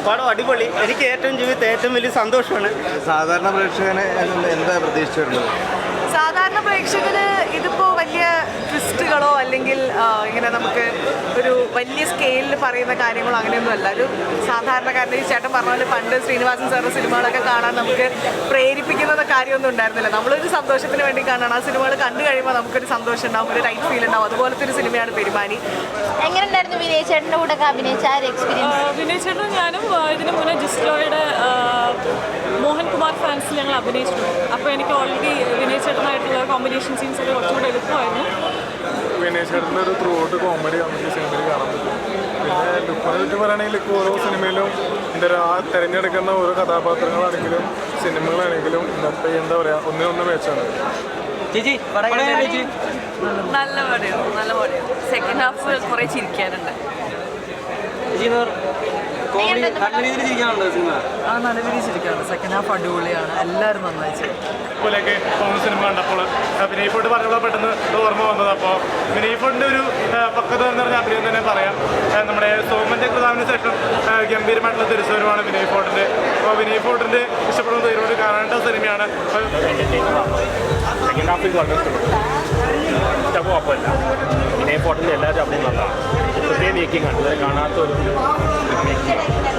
പടം അടിപൊളി. എനിക്ക് ജീവിതത്തിൽ ഏറ്റവും വലിയ സന്തോഷമാണ്. സാധാരണ പ്രേക്ഷകനെ എന്താ പ്രതീക്ഷിച്ചു വരുന്നത്? സാധാരണ പ്രേക്ഷകന് ഇതിപ്പോൾ വലിയ ട്വിസ്റ്റുകളോ അല്ലെങ്കിൽ ഇങ്ങനെ നമുക്ക് ഒരു വലിയ സ്കെയിലിൽ പറയുന്ന കാര്യങ്ങളോ അങ്ങനെയൊന്നുമല്ല. ഒരു സാധാരണക്കാരൻ്റെ ഈ ചേട്ടൻ പറഞ്ഞ പോലെ പണ്ട് ശ്രീനിവാസൻ സാറിൻ്റെ സിനിമകളൊക്കെ കാണാൻ നമുക്ക് പ്രേരിപ്പിക്കുന്ന കാര്യമൊന്നും ഉണ്ടായിരുന്നില്ല. നമ്മളൊരു സന്തോഷത്തിന് വേണ്ടി കാണണം. ആ സിനിമകൾ കണ്ടു കഴിയുമ്പോൾ നമുക്കൊരു സന്തോഷം ഉണ്ടാവും, ഒരു റൈറ്റ് ഫീൽ ഉണ്ടാവും. അതുപോലത്തെ ഒരു സിനിമയാണ് പെരുമാനി. എങ്ങനെയുണ്ടായിരുന്നു വിനയ് ചേട്ടൻ്റെ കൂടെ അഭിനയിച്ച ആ ഒരു എക്സ്പീരിയൻസ്? വിനയ് ചേട്ടൻ ഞാനും ഇതിന് മുന്നേ ജിസ്റ്റോയുടെ മോഹൻകുമാർ ഫാൻസിൽ ഞങ്ങൾ അഭിനയിച്ചിട്ടുണ്ട്. അപ്പോൾ എനിക്ക് ഓൾറെഡി വിനയ് ചേട്ടനായിട്ടുള്ള കോമ്പിനേഷൻ സീൻസ് ഒക്കെ കുറച്ചുകൂടെ എളുപ്പമായിരുന്നു. വിനയ് ചേട്ടൻ്റെ ഒരു ത്രൂ ഔട്ട് കോമഡി നമുക്ക് സിനിമയിൽ കാണാൻ പറ്റും. പിന്നെ ലുക്കിനെ പറ്റി പറയുകയാണെങ്കിൽ ലുക്ക് ഓരോ സിനിമയിലും തിരഞ്ഞെടുക്കുന്ന ഓരോ കഥാപാത്രങ്ങളാണെങ്കിലും സിനിമകളാണെങ്കിലും ഇന്നത്തെ എന്താ പറയുക ഒന്നൊന്ന് മെച്ചാണ്. നല്ല പടയാണ്, നല്ല പടയാണ്. സെക്കൻഡ് ഹാഫ് കുറേ ചിരിക്കാനുണ്ട്. നല്ല രീതിയിൽ ചിരിക്കാനുണ്ട്. സെക്കൻഡ് ഹാഫ് അടിപൊളിയാണ്. എല്ലാവരും നന്നായി ചെയ്യും. ഇപ്പോഴൊക്കെ സിനിമ കണ്ടപ്പോൾ വിനയ് ഫോർട്ട് പറഞ്ഞപ്പോൾ പെട്ടെന്ന് ഓർമ്മ വന്നത്. അപ്പോൾ വിനയ് ഫോർട്ടിൻ്റെ ഒരു പക്വത എന്ന് പറഞ്ഞാൽ അഭിനയം തന്നെ പറയാം. നമ്മുടെ സോമൻ്റെ കൃതാവിന് ശേഷം ഗംഭീരമായിട്ടുള്ള തിരിച്ചുവരവാണ് വിനയ് ഫോർട്ടിൻ്റെ. അപ്പോൾ വിനയ് ഫോർട്ടിൻ്റെ ഇഷ്ടപ്പെടുന്ന ഒരുപാട് കാണേണ്ട സിനിമയാണ്. സെക്കൻഡ് ഹാഫിൽ വളരെ ഇഷ്ടം കുഴപ്പമില്ല. വിനയ് ഫോർട്ടിൻ്റെ എല്ലാവരും അഭിനയം നല്ലതാണ്. പ്രത്യേക മേക്കിംഗ് ആണ്, ഇതുവരെ കാണാത്ത ഒരു മേക്കിംഗ്.